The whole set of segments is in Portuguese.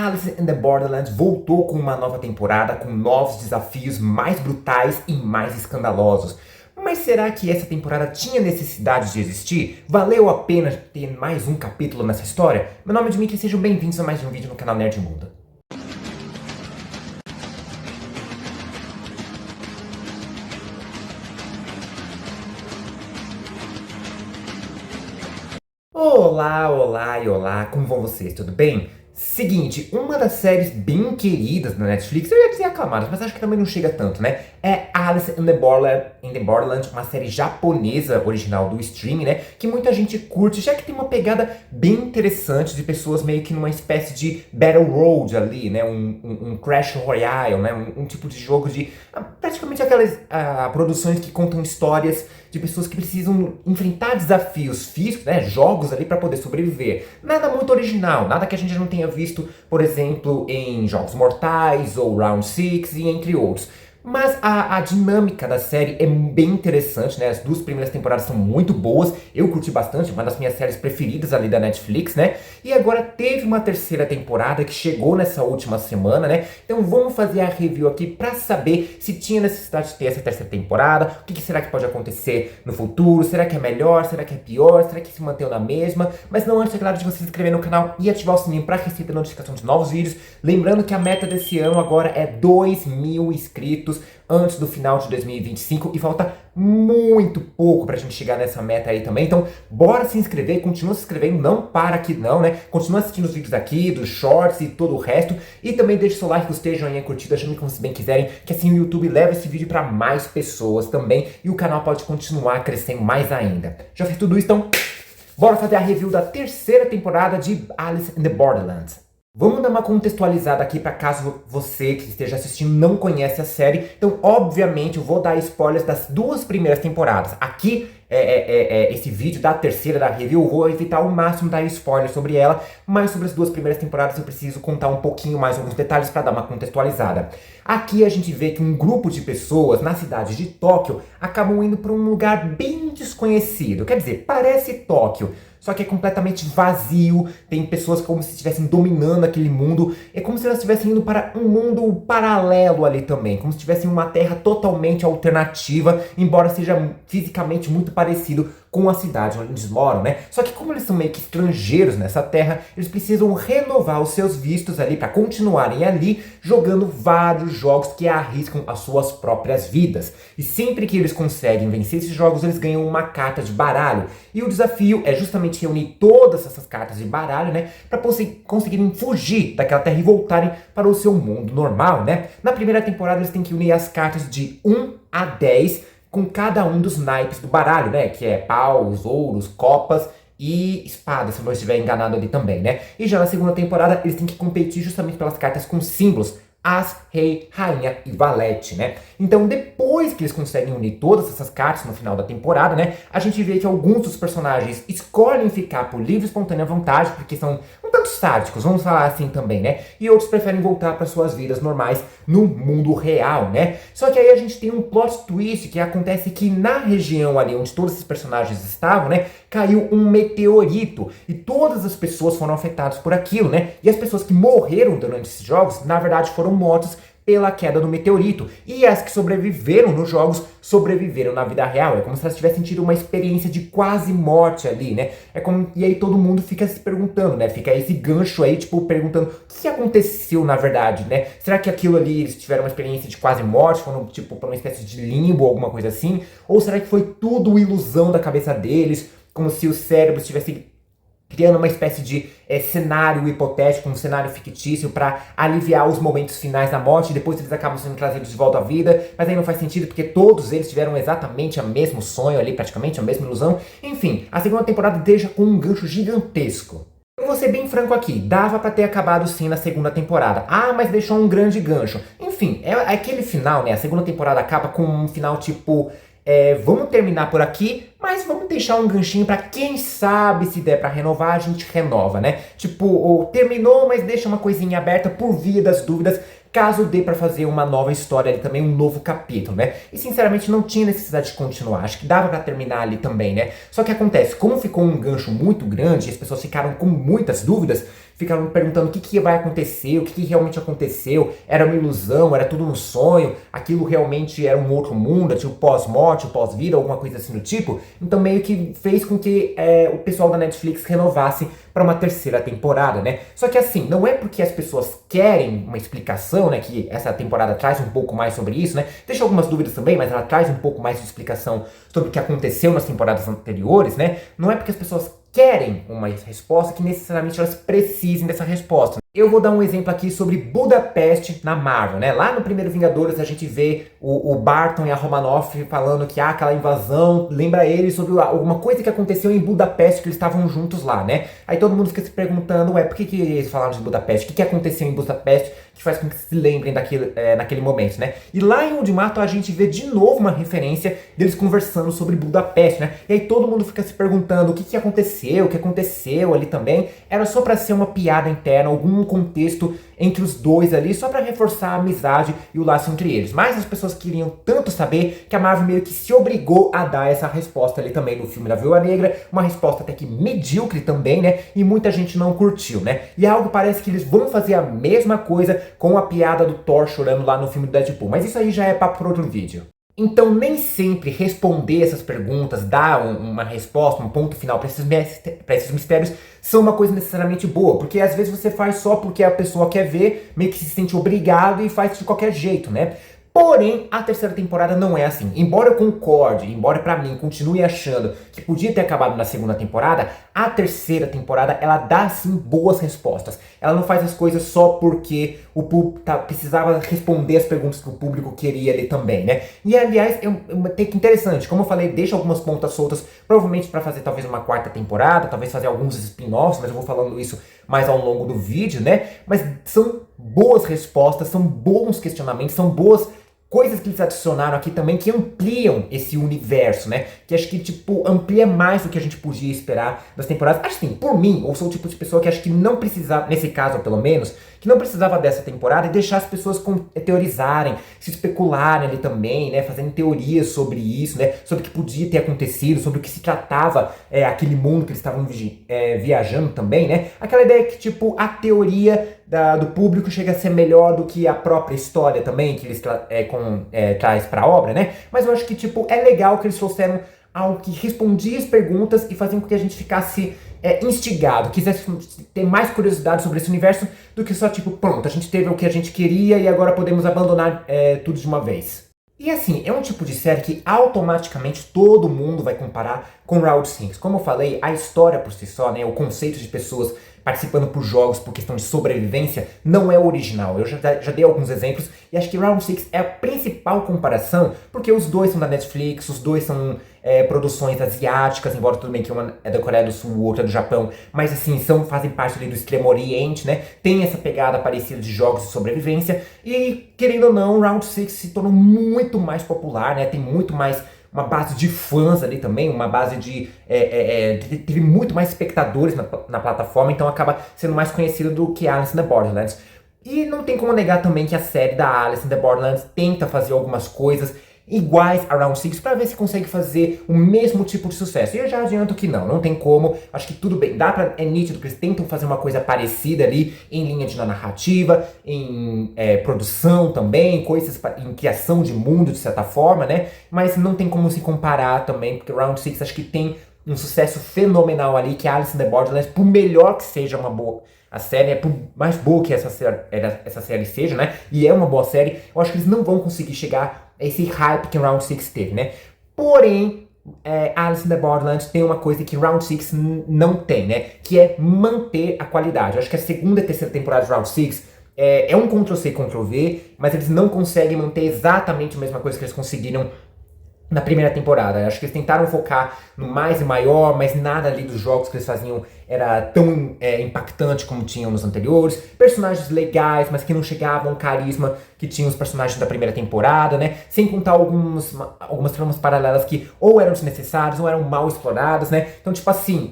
Alice in the Borderlands voltou com uma nova temporada, com novos desafios mais brutais e mais escandalosos. Mas será que essa temporada tinha necessidade de existir? Valeu a pena ter mais um capítulo nessa história? Meu nome é Dmitry e sejam bem-vindos a mais um vídeo no canal Nerd Mundo. Olá, olá e olá, como vão vocês? Tudo bem? Seguinte, uma das séries bem queridas da Netflix, eu ia dizer aclamadas, mas acho que também não chega tanto, né? É Alice in the Borderlands, uma série japonesa original do streaming, né? Que muita gente curte, já que tem uma pegada bem interessante de pessoas meio que numa espécie de Battle Road ali, né? Um Crash Royale, né? Um tipo de jogo de... praticamente aquelas produções que contam histórias de pessoas que precisam enfrentar desafios físicos, né, jogos ali para poder sobreviver. Nada muito original, nada que a gente não tenha visto, por exemplo, em Jogos Mortais ou Round 6 e entre outros. Mas a dinâmica da série é bem interessante, né? As duas primeiras temporadas são muito boas, eu curti bastante, uma das minhas séries preferidas ali da Netflix, né? E agora teve uma terceira temporada que chegou nessa última semana, né? Então vamos fazer a review aqui pra saber se tinha necessidade de ter essa terceira temporada, o que será que pode acontecer no futuro, será que é melhor, será que é pior, será que se mantém na mesma? Mas não antes, é claro, de você se inscrever no canal e ativar o sininho pra receber notificação de novos vídeos. Lembrando que a meta desse ano agora é 2.000 inscritos antes do final de 2025 e falta muito pouco pra gente chegar nessa meta aí também. Então, bora se inscrever, continua se inscrevendo, não para aqui não, né? Continua assistindo os vídeos aqui, dos shorts e todo o resto. E também deixe seu like, gostei, joinha, curtida, chame como vocês bem quiserem, que assim o YouTube leva esse vídeo pra mais pessoas também e o canal pode continuar crescendo mais ainda. Já fez tudo isso, então bora fazer a review da terceira temporada de Alice in the Borderlands. Vamos dar uma contextualizada aqui para caso você que esteja assistindo não conhece a série. Então, obviamente, eu vou dar spoilers das duas primeiras temporadas. Aqui, esse vídeo da terceira da review, eu vou evitar ao máximo dar spoilers sobre ela. Mas sobre as duas primeiras temporadas eu preciso contar um pouquinho mais alguns detalhes para dar uma contextualizada. Aqui a gente vê que um grupo de pessoas na cidade de Tóquio acabam indo para um lugar bem desconhecido. Quer dizer, parece Tóquio, só que é completamente vazio, tem pessoas como se estivessem dominando aquele mundo, é como se elas estivessem indo para um mundo paralelo ali também, como se estivessem uma terra totalmente alternativa, embora seja fisicamente muito parecido com a cidade onde eles moram, né? Só que como eles são meio que estrangeiros nessa terra, eles precisam renovar os seus vistos ali para continuarem ali jogando vários jogos que arriscam as suas próprias vidas. E sempre que eles conseguem vencer esses jogos, eles ganham uma carta de baralho. E o desafio é justamente reunir todas essas cartas de baralho, né, para conseguirem fugir daquela terra e voltarem para o seu mundo normal, né? Na primeira temporada eles têm que unir as cartas de 1 a 10 com cada um dos naipes do baralho, né? Que é paus, ouros, copas e espadas, se eu não estiver enganado ali também, né? E já na segunda temporada eles têm que competir justamente pelas cartas com símbolos as, rei, rainha e valete, né? Então, depois que eles conseguem unir todas essas cartas no final da temporada, né? A gente vê que alguns dos personagens escolhem ficar por livre e espontânea vontade, porque são um tanto sádicos, vamos falar assim também, né? E outros preferem voltar para suas vidas normais no mundo real, né? Só que aí a gente tem um plot twist que acontece que na região ali onde todos esses personagens estavam, né? Caiu um meteorito e todas as pessoas foram afetadas por aquilo, né? E as pessoas que morreram durante esses jogos, na verdade, foram mortos pela queda do meteorito. E as que sobreviveram nos jogos, sobreviveram na vida real. É como se elas tivessem tido uma experiência de quase morte ali, né? E aí todo mundo fica se perguntando, né? Fica esse gancho aí, tipo, perguntando o que aconteceu na verdade, né? Será que aquilo ali, eles tiveram uma experiência de quase morte, foram, tipo, pra uma espécie de limbo ou alguma coisa assim? Ou será que foi tudo ilusão da cabeça deles? Como se o cérebro estivesse criando uma espécie de cenário hipotético, um cenário fictício para aliviar os momentos finais da morte e depois eles acabam sendo trazidos de volta à vida, mas aí não faz sentido porque todos eles tiveram exatamente o mesmo sonho ali, praticamente a mesma ilusão. Enfim, a segunda temporada deixa com um gancho gigantesco. Eu vou ser bem franco aqui, dava pra ter acabado sim na segunda temporada. Ah, mas deixou um grande gancho. Enfim, é aquele final, né? A segunda temporada acaba com um final tipo... vamos terminar por aqui, mas vamos deixar um ganchinho pra quem sabe se der pra renovar, a gente renova, né? Tipo, terminou, mas deixa uma coisinha aberta por via das dúvidas, caso dê pra fazer uma nova história ali também, um novo capítulo, né? E sinceramente não tinha necessidade de continuar, acho que dava pra terminar ali também, né? Só que acontece, como ficou um gancho muito grande, as pessoas ficaram com muitas dúvidas, ficavam perguntando o que vai acontecer, o que realmente aconteceu, era uma ilusão, era tudo um sonho, aquilo realmente era um outro mundo, tipo pós-morte, pós-vida, alguma coisa assim do tipo. Então meio que fez com que o pessoal da Netflix renovasse para uma terceira temporada, né? Só que assim, não é porque as pessoas querem uma explicação, né, que essa temporada traz um pouco mais sobre isso, né? Deixa algumas dúvidas também, mas ela traz um pouco mais de explicação sobre o que aconteceu nas temporadas anteriores, né? Não é porque as pessoas querem uma resposta que necessariamente elas precisem dessa resposta. Eu vou dar um exemplo aqui sobre Budapeste na Marvel, né? Lá no primeiro Vingadores a gente vê o Barton e a Romanoff falando que aquela invasão lembra eles sobre alguma coisa que aconteceu em Budapeste, que eles estavam juntos lá, né? Aí todo mundo fica se perguntando, por que eles falaram de Budapeste? O que aconteceu em Budapeste que faz com que se lembrem naquele momento, né? E lá em Ultimato a gente vê de novo uma referência deles conversando sobre Budapeste, né? E aí todo mundo fica se perguntando o que aconteceu ali também. Era só pra ser uma piada interna, algum contexto entre os dois ali, só pra reforçar a amizade e o laço entre eles. Mas as pessoas queriam tanto saber que a Marvel meio que se obrigou a dar essa resposta ali também no filme da Viúva Negra, uma resposta até que medíocre também, né? E muita gente não curtiu, né? E algo parece que eles vão fazer a mesma coisa com a piada do Thor chorando lá no filme do Deadpool. Mas isso aí já é papo para outro vídeo. Então nem sempre responder essas perguntas, dar uma resposta, um ponto final para esses mistérios são uma coisa necessariamente boa, porque às vezes você faz só porque a pessoa quer ver, meio que se sente obrigado e faz de qualquer jeito, né? Porém, a terceira temporada não é assim. Embora eu concorde, embora pra mim continue achando que podia ter acabado na segunda temporada, a terceira temporada ela dá sim boas respostas. Ela não faz as coisas só porque o público precisava responder as perguntas que o público queria ali também, né? E aliás, é um take interessante. Como eu falei, deixa algumas pontas soltas, provavelmente pra fazer talvez uma quarta temporada, talvez fazer alguns spin-offs, mas eu vou falando isso mais ao longo do vídeo, né? Mas são boas respostas, são bons questionamentos, são boas coisas que eles adicionaram aqui também que ampliam esse universo, né? Que acho que, tipo, amplia mais do que a gente podia esperar das temporadas. Acho que sim, por mim, eu sou o tipo de pessoa que acho que não precisava, nesse caso pelo menos, que não precisava dessa temporada e deixar as pessoas teorizarem, se especularem ali também, né? Fazendo teorias sobre isso, né? Sobre o que podia ter acontecido, sobre o que se tratava aquele mundo que eles estavam viajando também, né? Aquela ideia que, tipo, a teoria do público chega a ser melhor do que a própria história também, que eles traz pra obra, né? Mas eu acho que, tipo, é legal que eles trouxeram algo que respondia as perguntas e fazia com que a gente ficasse instigado, quisesse ter mais curiosidade sobre esse universo do que só, tipo, pronto, a gente teve o que a gente queria e agora podemos abandonar tudo de uma vez. E assim, é um tipo de série que automaticamente todo mundo vai comparar com Round 6. Como eu falei, a história por si só, né, o conceito de pessoas participando por jogos por questão de sobrevivência não é original. Eu já dei alguns exemplos e acho que Round 6 é a principal comparação porque os dois são da Netflix, os dois são produções asiáticas, embora tudo bem que uma é da Coreia do Sul, o outro é do Japão, mas assim, fazem parte ali do Extremo Oriente, né? Tem essa pegada parecida de jogos de sobrevivência e, querendo ou não, Round 6 se tornou muito mais popular, né? Tem muito mais uma base de fãs ali também, uma base teve muito mais espectadores na plataforma, então acaba sendo mais conhecido do que Alice in the Borderlands. E não tem como negar também que a série da Alice in the Borderlands tenta fazer algumas coisas iguais a Round 6 para ver se consegue fazer o mesmo tipo de sucesso. E eu já adianto que não tem como, acho que tudo bem, é nítido que eles tentam fazer uma coisa parecida ali em linha de narrativa, em produção também, coisas em criação de mundo de certa forma, né? Mas não tem como se comparar também, porque Round 6 acho que tem um sucesso fenomenal ali, que Alice in the Borderlands, por melhor que seja a série, por mais boa que essa série seja, né? E é uma boa série, eu acho que eles não vão conseguir chegar a esse hype que Round 6 teve, né? Porém, Alice in the Borderlands tem uma coisa que Round 6 não tem, né? Que é manter a qualidade. Eu acho que a segunda e terceira temporada de Round 6 é um Ctrl-C, Ctrl-V, mas eles não conseguem manter exatamente a mesma coisa que eles conseguiram na primeira temporada. Acho que eles tentaram focar no mais e maior, mas nada ali dos jogos que eles faziam era tão impactante como tinham nos anteriores. Personagens legais, mas que não chegavam ao carisma que tinham os personagens da primeira temporada, né? Sem contar algumas tramas paralelas que ou eram desnecessárias ou eram mal exploradas, né? Então, tipo assim,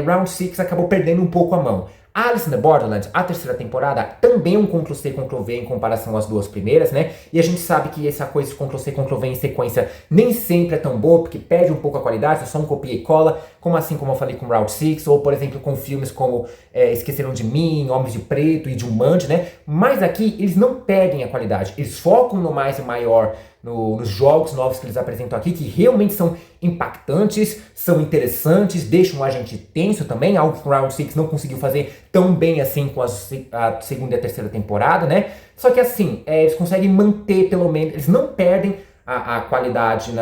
Round 6 acabou perdendo um pouco a mão. Alice in the Borderland, a terceira temporada, também é um Ctrl-C, Ctrl-V em comparação às duas primeiras, né? E a gente sabe que essa coisa de Ctrl-C, Ctrl-V em sequência nem sempre é tão boa, porque perde um pouco a qualidade, é só um copia e cola, como assim como eu falei com Round 6, ou por exemplo com filmes como Esqueceram de Mim, Homens de Preto e Jumanji, né? Mas aqui eles não perdem a qualidade, eles focam no mais e maior, nos jogos novos que eles apresentam aqui, que realmente são impactantes, são interessantes, deixam a gente tenso também, algo que o Round 6 não conseguiu fazer tão bem assim com a segunda e a terceira temporada, né? Só que assim, eles conseguem manter pelo menos, eles não perdem a qualidade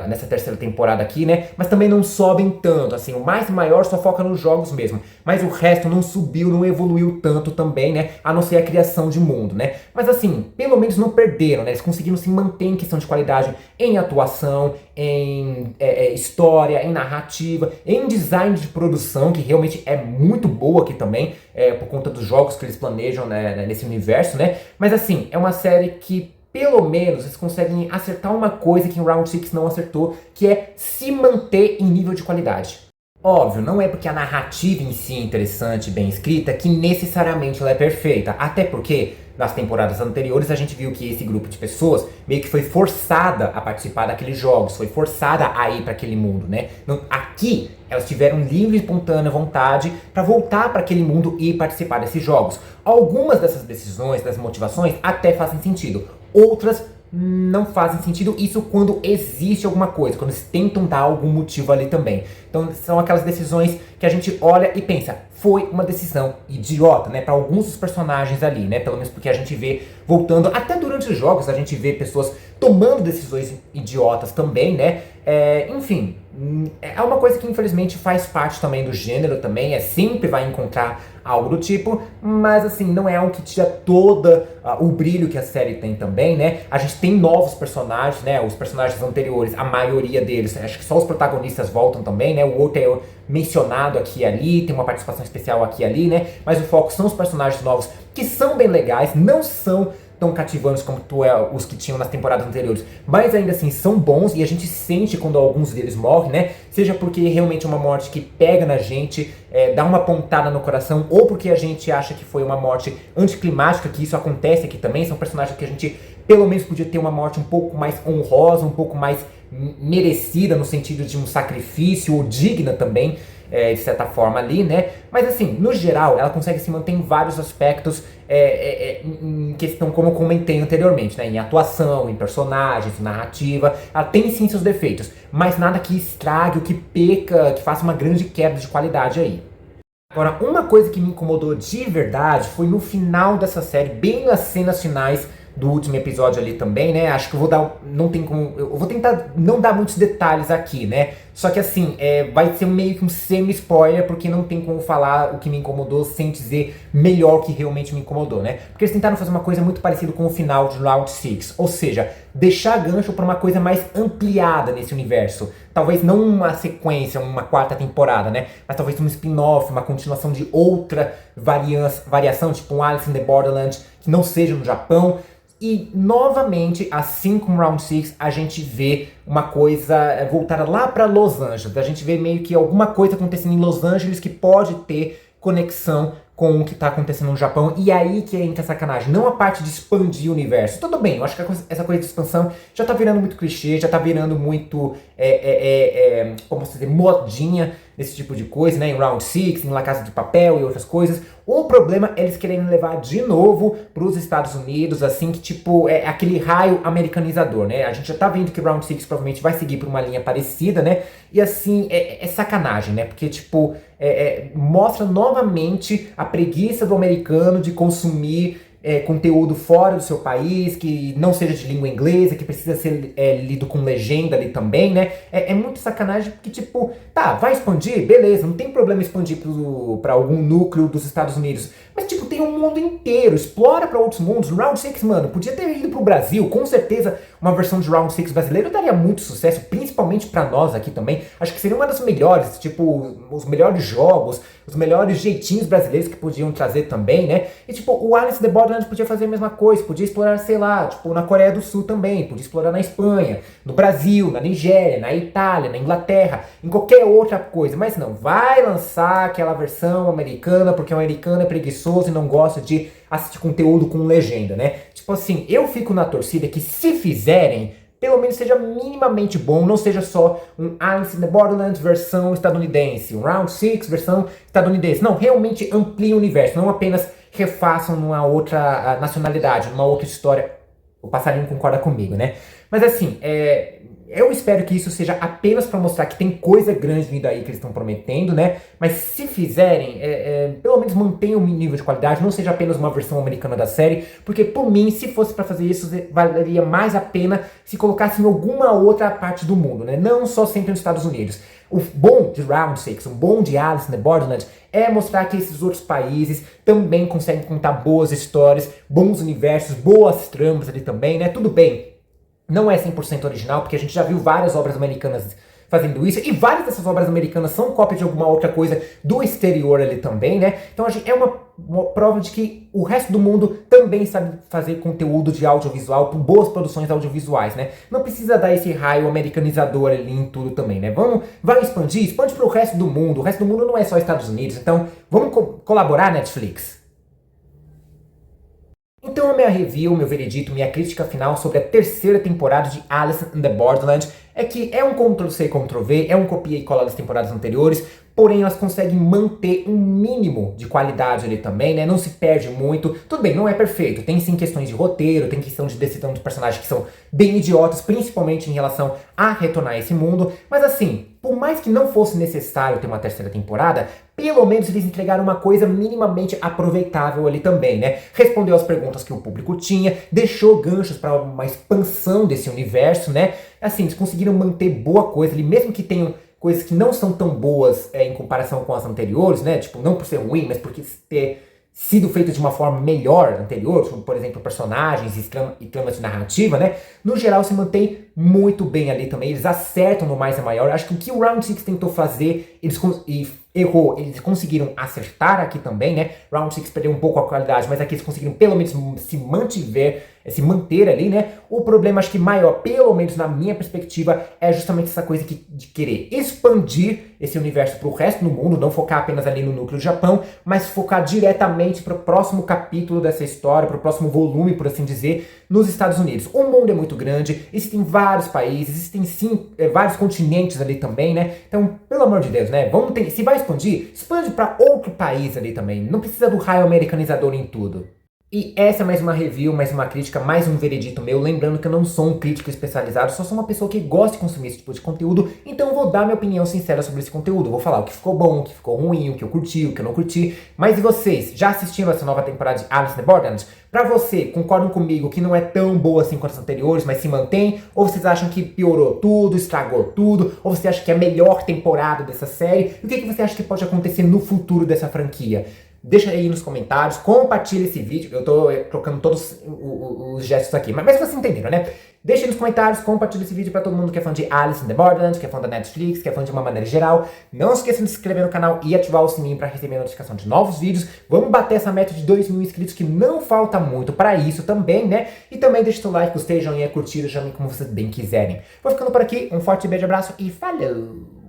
nessa terceira temporada aqui, né? Mas também não sobem tanto, assim, o mais maior só foca nos jogos mesmo, mas o resto não subiu, não evoluiu tanto também, né? A não ser a criação de mundo, né? Mas assim, pelo menos não perderam, né? Eles conseguiram se manter em questão de qualidade em atuação, em história, em narrativa, em design de produção, que realmente é muito boa aqui também, por conta dos jogos que eles planejam, né, nesse universo, né? Mas assim, é uma série que pelo menos eles conseguem acertar uma coisa que em Round 6 não acertou, que é se manter em nível de qualidade. Óbvio, não é porque a narrativa em si é interessante e bem escrita que necessariamente ela é perfeita. Até porque nas temporadas anteriores a gente viu que esse grupo de pessoas meio que foi forçada a participar daqueles jogos, foi forçada a ir para aquele mundo, né? Aqui elas tiveram livre e espontânea vontade para voltar para aquele mundo e participar desses jogos. Algumas dessas decisões, das motivações até fazem sentido. Outras não fazem sentido, isso quando existe alguma coisa, quando eles tentam dar algum motivo ali também. Então são aquelas decisões que a gente olha e pensa, foi uma decisão idiota, né, para alguns dos personagens ali, né, pelo menos porque a gente vê voltando, até durante os jogos a gente vê pessoas tomando decisões idiotas também, né, enfim, é uma coisa que infelizmente faz parte também do gênero também, sempre vai encontrar algo do tipo, mas assim, não é algo que tira toda o brilho que a série tem também, né? A gente tem novos personagens, né? Os personagens anteriores, a maioria deles, acho que só os protagonistas voltam também, né? O outro é mencionado aqui e ali, tem uma participação especial aqui e ali, né? Mas o foco são os personagens novos, que são bem legais, não são tão cativantes como os que tinham nas temporadas anteriores, mas ainda assim são bons e a gente sente quando alguns deles morrem, né? Seja porque realmente é uma morte que pega na gente, dá uma pontada no coração, ou porque a gente acha que foi uma morte anticlimática, que isso acontece aqui também, são personagens que a gente pelo menos podia ter uma morte um pouco mais honrosa, um pouco mais merecida no sentido de um sacrifício, ou digna também, de certa forma ali, né? Mas assim, no geral, ela consegue se manter em vários aspectos em questão, como eu comentei anteriormente, né? Em atuação, em personagens, em narrativa. Ela tem sim seus defeitos, mas nada que estrague, o que peca, que faça uma grande quebra de qualidade aí. Agora, uma coisa que me incomodou de verdade foi no final dessa série, bem nas cenas finais do último episódio ali também, né? Acho que eu vou dar, não tem como, eu vou tentar não dar muitos detalhes aqui, né? Só que assim, vai ser meio que um semi-spoiler, porque não tem como falar o que me incomodou sem dizer melhor o que realmente me incomodou, né? Porque eles tentaram fazer uma coisa muito parecida com o final de Round 6, ou seja, deixar gancho para uma coisa mais ampliada nesse universo. Talvez não uma sequência, uma quarta temporada, né? Mas talvez um spin-off, uma continuação de outra variação, tipo um Alice in the Borderland, que não seja no Japão. E, novamente, assim como Round 6, a gente vê uma coisa voltada lá para Los Angeles. A gente vê meio que alguma coisa acontecendo em Los Angeles que pode ter conexão com o que tá acontecendo no Japão. E aí que entra a sacanagem. Não a parte de expandir o universo. Tudo bem, eu acho que essa coisa de expansão já tá virando muito clichê, já tá virando muito, como se dizer, modinha nesse tipo de coisa, né? Em Round 6, em La Casa de Papel e outras coisas. O problema é eles querem levar de novo pros Estados Unidos, assim, que tipo, é aquele raio americanizador, né? A gente já tá vendo que Round 6 provavelmente vai seguir por uma linha parecida, né? E assim, é sacanagem, né? Porque, tipo, mostra novamente a preguiça do americano de consumir conteúdo fora do seu país, que não seja de língua inglesa, que precisa ser lido com legenda ali também, né? É muito sacanagem, porque tipo, tá, vai expandir? Beleza, não tem problema expandir pra algum núcleo dos Estados Unidos, mas tipo, tem um mundo inteiro, explora pra outros mundos. Round 6, mano, podia ter ido pro Brasil, com certeza uma versão de Round 6 brasileiro daria muito sucesso, principalmente pra nós aqui também. Acho que seria uma das melhores, tipo, os melhores jogos, os melhores jeitinhos brasileiros que podiam trazer também, né? E tipo, o Alice in the Borderlands podia fazer a mesma coisa, podia explorar, sei lá, tipo, na Coreia do Sul também, podia explorar na Espanha, no Brasil, na Nigéria, na Itália, na Inglaterra, em qualquer outra coisa. Mas não, vai lançar aquela versão americana, porque o americano é preguiçoso e não gosta de assistir conteúdo com legenda, né? Tipo assim, eu fico na torcida que se fizerem, pelo menos seja minimamente bom, não seja só um Alice in the Borderlands versão estadunidense, um Round 6 versão estadunidense. Não, realmente amplie o universo, não apenas refaçam numa outra nacionalidade, numa outra história. O passarinho concorda comigo, né? Mas assim, eu espero que isso seja apenas para mostrar que tem coisa grande vindo aí que eles estão prometendo, né? Mas se fizerem, pelo menos mantenham o nível de qualidade, não seja apenas uma versão americana da série, porque por mim, se fosse para fazer isso, valeria mais a pena se colocasse em alguma outra parte do mundo, né? Não só sempre nos Estados Unidos. O bom de Round 6, o bom de Alice in the Borderlands é mostrar que esses outros países também conseguem contar boas histórias, bons universos, boas tramas ali também, né? Tudo bem, não é 100% original, porque a gente já viu várias obras americanas fazendo isso, e várias dessas obras americanas são cópia de alguma outra coisa do exterior ali também, né? Então é uma prova de que o resto do mundo também sabe fazer conteúdo de audiovisual, boas produções audiovisuais, né? Não precisa dar esse raio americanizador ali em tudo também, né? Vai expandir, expande para o resto do mundo. O resto do mundo não é só Estados Unidos, então vamos colaborar, Netflix. Então a minha review, meu veredito, minha crítica final sobre a terceira temporada de Alice in the Borderlands é que é um Ctrl-C, Ctrl-V, é um copia e cola das temporadas anteriores, porém elas conseguem manter um mínimo de qualidade ali também, né? Não se perde muito. Tudo bem, não é perfeito. Tem sim questões de roteiro, tem questão de decisão de personagens que são bem idiotas, principalmente em relação a retornar a esse mundo. Mas assim, por mais que não fosse necessário ter uma terceira temporada, pelo menos eles entregaram uma coisa minimamente aproveitável ali também, né? Respondeu às perguntas que o público tinha, deixou ganchos para uma expansão desse universo, né? Assim, eles conseguiram manter boa coisa ali, mesmo que tenham coisas que não são tão boas em comparação com as anteriores, né? Tipo, não por ser ruim, mas porque ter sido feito de uma forma melhor anterior, como, por exemplo, personagens e tramas de narrativa, né? No geral, se mantém muito bem ali também. Eles acertam no mais é maior. Acho que o que o Round 6 tentou fazer, errou, eles conseguiram acertar aqui também, né? Round 6 perdeu um pouco a qualidade, mas aqui eles conseguiram pelo menos se manter ali, né? O problema, acho que maior, pelo menos na minha perspectiva, é justamente essa coisa de querer expandir esse universo para o resto do mundo, não focar apenas ali no núcleo do Japão, mas focar diretamente para o próximo capítulo dessa história, para o próximo volume, por assim dizer, nos Estados Unidos. O mundo é muito grande, existem vários países, existem sim vários continentes ali também, né? Então, pelo amor de Deus, né? Se vai expandir, expande para outro país ali também. Não precisa do raio americanizador em tudo. E essa é mais uma review, mais uma crítica, mais um veredito meu. Lembrando que eu não sou um crítico especializado, só sou uma pessoa que gosta de consumir esse tipo de conteúdo. Então eu vou dar minha opinião sincera sobre esse conteúdo. Eu vou falar o que ficou bom, o que ficou ruim, o que eu curti, o que eu não curti. Mas e vocês? Já assistiram essa nova temporada de Alice in the Borderlands? Pra você, concordam comigo que não é tão boa assim quanto as anteriores, mas se mantém? Ou vocês acham que piorou tudo, estragou tudo? Ou você acha que é a melhor temporada dessa série? E o que você acha que pode acontecer no futuro dessa franquia? Deixa aí nos comentários, compartilha esse vídeo. Eu tô trocando todos os gestos aqui, mas vocês entenderam, né? Deixa aí nos comentários, compartilha esse vídeo pra todo mundo que é fã de Alice in the Borderlands, que é fã da Netflix, que é fã de uma maneira geral. Não se esqueça de se inscrever no canal e ativar o sininho pra receber a notificação de novos vídeos. Vamos bater essa meta de 2.000 inscritos, que não falta muito pra isso também, né? E também deixa seu like, gostei, joinha, curtida, chame como vocês bem quiserem. Vou ficando por aqui, um forte beijo, abraço e falou!